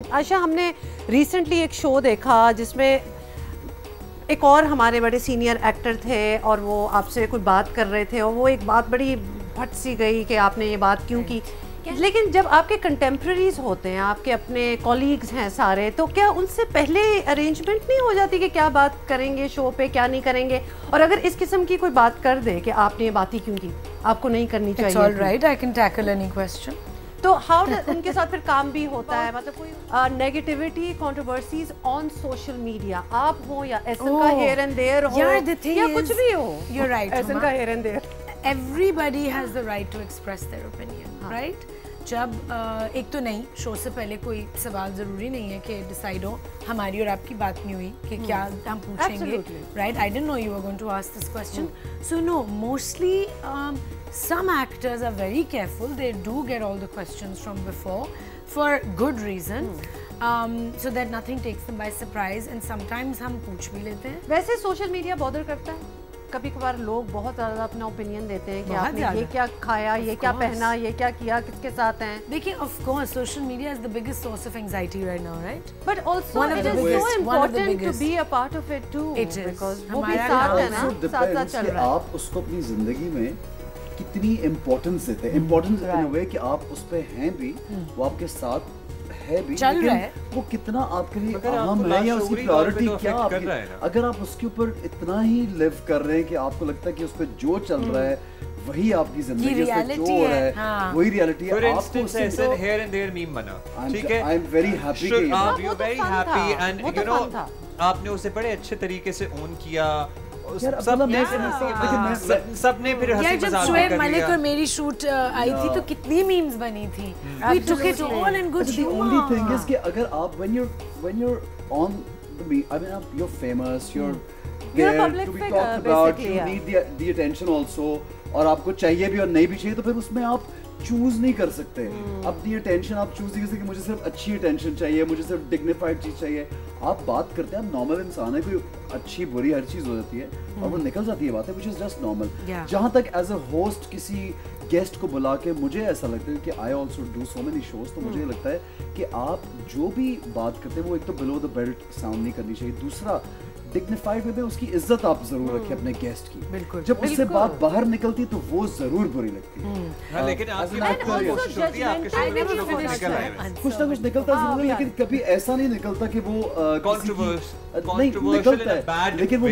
आयशा, हमने रिसेंटली एक शो देखा जिसमें एक और हमारे बड़े सीनियर एक्टर थे और वो आपसे कोई बात कर रहे थे और वो एक बात बड़ी फट सी गई कि आपने ये बात क्यों की। लेकिन जब आपके कंटेम्प्रेरीज होते हैं, आपके अपने कॉलीग्स हैं सारे, तो क्या उनसे पहले अरेंजमेंट नहीं हो जाती कि क्या बात करेंगे शो पे, क्या नहीं करेंगे? और अगर इस किस्म की कोई बात कर दे कि आपने ये बात ही क्यों की, आपको नहीं करनी चाहिए। It's all right, I can tackle any question. तो हाउ उनके साथ फिर काम भी होता है, मतलब कोई negativity controversies on social media, आप हो या एसन का हेयर एंड देयर हो या कुछ भी हो, you're right, एसन का here and there, everybody has the right to express their opinion, right? जब एक तो नहीं, शो से पहले कोई सवाल ज़रूरी नहीं है कि डिसाइड हो हमारी और आपकी बात नहीं हुई कि क्या हम पूछेंगे, right? I didn't know you were going to ask this question. So no, mostly some actors are very careful. They do get all the questions from before for good reason, so that nothing takes them by surprise. And sometimes हम पूछ भी लेते हैं। वैसे social media bother करता है? कभी कभार लोग बहुत ज़्यादा अपना ओपिनियन देते हैं कि आपने ये क्या खाया, ये क्या पहना, ये क्या किया, किसके साथ हैं। देखिए, of course, social media is the biggest source of anxiety right now, right? But also it is so important to be a part of it too. It is because वो भी साथ है ना, साथ चल रहा है। आप उसको अपनी जिंदगी में कितनी इम्पोर्टेंस देते हैं, इम्पोर्टेंस इन अ वे कि आप उस पे हैं भी, वो आपके साथ है भी, चल रहा है, वो कितना आपके लिए अहम है या उसकी प्रायोरिटी क्या आपकी, अगर आप उसके ऊपर इतना ही लिव कर रहे हैं कि आपको लगता है कि उस पे जो चल रहा है वही आपकी जिंदगी, उस पे जो हो रहा है वही रियलिटी है। फॉर इंस्टेंस एसन हेयर एंड देयर मीम बना, ठीक है, आई एम वेरी हैप्पी कि you are very happy and you know आपने उसे बड़े अच्छे तरीके से ओन किया। सबने फिर हंसी मजाक जब शोएब मलिक और मेरी शूट आई थी तो कितनी मीम्स बनी थी। We took it all in good humor. The only thing is कि अगर आप when you're on the media, I mean you're famous, you're there to be talked about, you need the attention also, और आपको चाहिए भी और नहीं भी चाहिए, तो फिर उसमें आप चूज नहीं कर सकते अपनी अटेंशन। आप चूज नहीं कर सकते कि मुझे सिर्फ अच्छी अटेंशन चाहिए, मुझे सिर्फ डिग्निफाइड चीज चाहिए। आप बात करते हैं, आप नॉर्मल इंसान है, कोई अच्छी बुरी हर चीज हो जाती है और वो निकल जाती है बातें, व्हिच इज जस्ट नॉर्मल। जहां तक एज अ होस्ट किसी गेस्ट को बुला के मुझे ऐसा लगता है कि I also do so many shows, तो मुझे लगता है कि आप जो भी बात करते हैं वो एक तो बिलो द बेल्ट साउंड नहीं करनी चाहिए, दूसरा डिग्निफाइड में उसकी इज्जत आप जरूर रखें अपने गेस्ट की। बिल्कुल, जब उससे बात बाहर निकलती है तो वो जरूर बुरी लगती है। लेकिन आपकी बात कोशिश होती है आपके शो में कुछ ना कुछ निकलता जरूर है, लेकिन कभी ऐसा नहीं निकलता कि वो नहीं निकलता है, लेकिन वो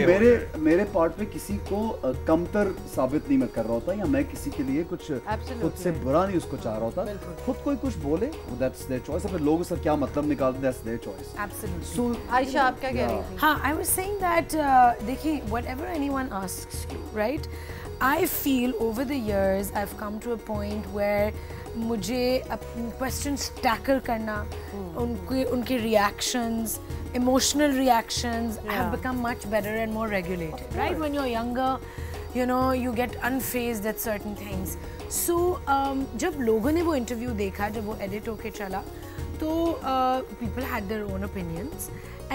मेरे पार्ट पे किसी को कमतर साबित नहीं मैं कर रहा होता, या मैं किसी के लिए कुछ खुद से बुरा नहीं उसको चाह रहा होता। खुद कोई कुछ बोले दैट्स देयर चॉइस, अपने लोग उसका क्या मतलब निकालते that's their choice. Absolutely. So Ayesha, आप क्या कह रही थी? हाँ, आई वाज सेइंग दैट देखिए, whatever anyone asks you, right, I feel over the years I have come to a point where मुझे क्वेश्चंस टैकल करना, उनके reactions, emotional reactions have become much better and more regulated, right? When you're younger, you know, you get unfazed at certain things. So जब लोगों ने वो interview देखा, जब वो एडिट होके चला, तो people had their own opinions.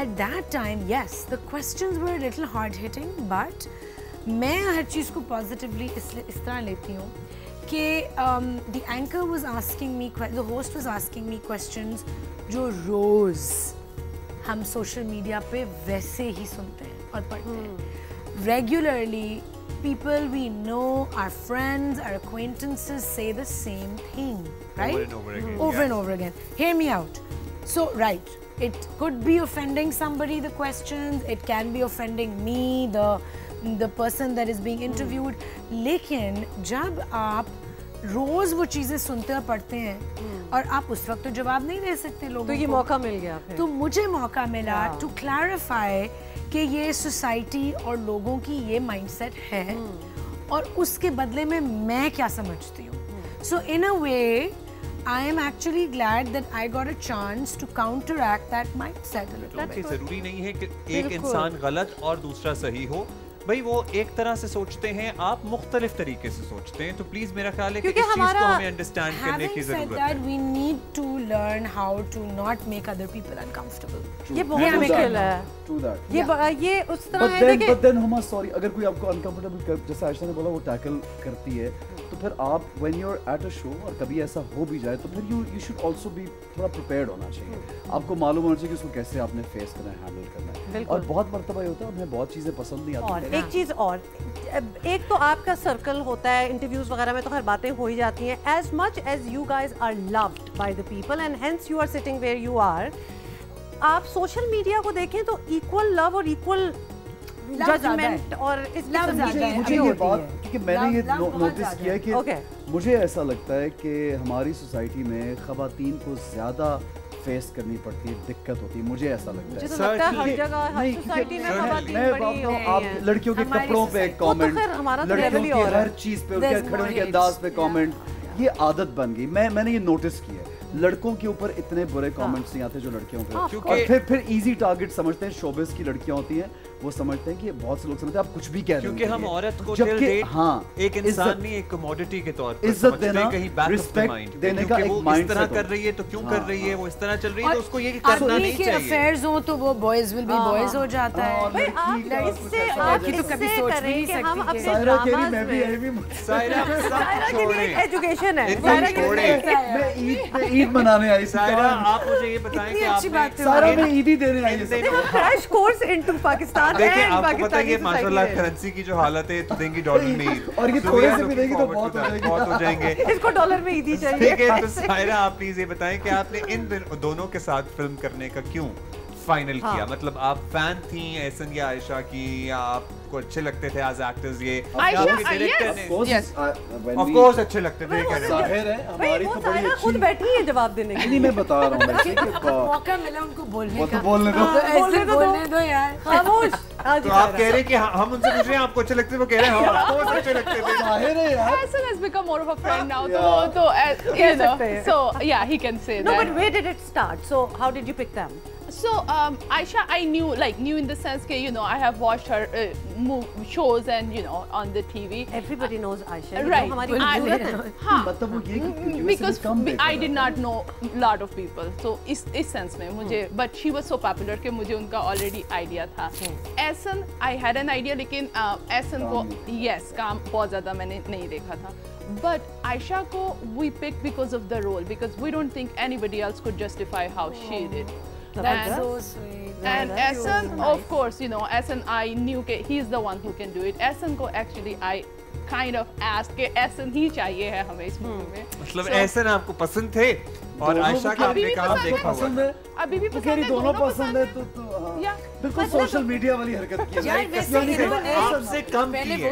At that time, yes, the questions were a little hard hitting, but मैं हर चीज़ को positively इस तरह लेती हूँ कि the anchor was asking me, the host was asking me questions जो रोज़ हम सोशल मीडिया पे वैसे ही सुनते हैं और पढ़ते हैं। Regularly people we know, our friends, our acquaintances say the same thing, right? Over and over again. Hear me out. So, right, it could be offending somebody, the questions, it can be offending me, the person that is being interviewed. लेकिन जब आप रोज वो चीजें सुनते और पढ़ते हैं और आप उस वक्त तो जवाब नहीं दे सकते लोगों को, तो ये मौका मिल गया फिर। तो मुझे मौका मिला टू क्लैरिफाई कि ये सोसाइटी और लोगों की ये माइंडसेट है और उसके बदले में मैं क्या समझती हूँ। सो इन अ वे I am actually glad that I got a chance to counteract that mindset a little bit. जरूरी नहीं है कि एक इंसान गलत और दूसरा सही हो, भाई वो एक तरह से सोचते हैं, आप मुख्तलिफ तरीके से सोचते हैं, तो प्लीज मेरा ख्याल है कि इस चीज को हमें अंडरस्टैंड करने की जरूरत है। We need to learn how to not make other people uncomfortable. ये बहुत मुश्किल है। ये उस तरह है कि but then हुमा, sorry, अगर कोई आपको uncomfortable जैसे आयशा ने बोला वो टैकल करती है, तो फिर आप when you are at a show और कभी ऐसा हो भी जाए तो फिर यू शुड आल्सो बी थोड़ा प्रिपेयर्ड होना चाहिए। आपको मालूम होना चाहिए कि उसको कैसे आपने फेस करना है, हैंडल करना है। और बहुत मर्तबा होता है हमें बहुत चीज़ें पसंद नहीं आती। और एक चीज़ और, एक तो आपका सर्कल होता है इंटरव्यूज वगैरह में तो हर बातें हो ही जाती हैं। As much as you guys are loved by the people and hence you are sitting where you are, आप सोशल मीडिया को देखें तो इक्वल लव और इक्वल जजमेंट और इस मुझे ये बात, क्योंकि मैंने ये नोटिस किया है कि मुझे ऐसा लगता है कि हमारी सोसाइटी में खवातीन को ज़्यादा फेस करनी पड़ती है, दिक्कत होती है, मुझे ऐसा लगता है। हर जगह हर सोसाइटी में आप लड़कियों के कपड़ों पे कमेंट, लड़कियों की हर चीज़ पे, उनके खड़े के अंदाज पे कमेंट, ये आदत बन गई। मैंने ये नोटिस किया है, लड़कों के ऊपर इतने बुरे कमेंट्स नहीं आते जो लड़कियों पे। और फिर इजी टारगेट समझते हैं, शोबिस की लड़कियां होती हैं, वो समझते हैं कि बहुत से लोग समझते हैं आप कुछ भी कह रहे हो, क्योंकि हम औरत को टिल डेट एक इंसान नहीं, एक कमोडिटी के तौर पर इज्जत देना, कहीं बैक ऑफ द माइंड देने का एक माइंड इस तरह कर रही है तो क्यों कर रही है, वो इस तरह चल रही है तो उसको ये करना नहीं चाहिए। अफेयर्स हो तो वो बॉयज विल बी बॉयज हो जाता है। भाई आप इससे आप तो कभी सोच भी नहीं सकते। हम अपने सायरा के लिए मैं भी सायरा के लिए एजुकेशन है। मैं ईद मनाने आई। सायरा आप मुझे ये बताएं कि आप सायरा में ईद ही देने आई है। Crash course into Pakistan. देखिए आपको पता है ये माशाल्लाह करेंसी की जो हालत है तो देंगे डॉलर में ईद, और ये थोड़े से भी देंगे तो बहुत हो जाएंगे। इसको डॉलर में ईद ही चाहिए। ठीक है, तो सायरा आप प्लीज ये बताएं कि आपने इन दोनों के साथ फिल्म करने का क्यों फाइनल किया? मतलब आप फैन थी एहसन या आयशा की, या आपको अच्छे लगते थे एज एक्टर्स? ये डायरेक्टर ने ऑफ कोर्स अच्छे लगते थे, जाहिर है हमारी तो बड़ी अच्छी खुद बैठी है जवाब देने के लिए। मैं बता रहा हूं वैसे कि मौका मिला उनको बोलने का, बोलने दो यार, खामोश। तो आप कह रहे हैं कि हम उनसे पूछ रहे हैं आप को अच्छे लगते थे, वो कह रहे हैं हम आपको अच्छे लगते थे। जाहिर है यार, Ahsan has become more of a friend now, तो you know, so yeah, he can say that. No, but where did it start? So how did you pick them? So Aisha, I knew in the sense that, you know, I have watched her shows and, you know, on the TV. Everybody knows Aisha. Right. मतलब वो ये because I did not know a lot of people. So इस sense में मुझे, but she was so popular कि मुझे उनका already idea था. Ehsan, I had an idea, लेकिन एहसन को yes काम बहुत ज़्यादा मैंने नहीं देखा था. But Aisha को we picked because of the role, because we don't think anybody else could justify how she did. That's so sweet. And Ahsan, of course, you know, Ahsan, I knew that he's the one who can do it. Ahsan को actually I kind of asked कि Ahsan ही चाहिए है हमें इस movie में. मतलब Ahsan आपको पसंद थे और आयशा का आपने कहा देखा पसंद है, अभी भी पसंद है, दोनों पसंद है तो बिल्कुल सोशल मीडिया वाली हरकत की है। आपसे कम की है।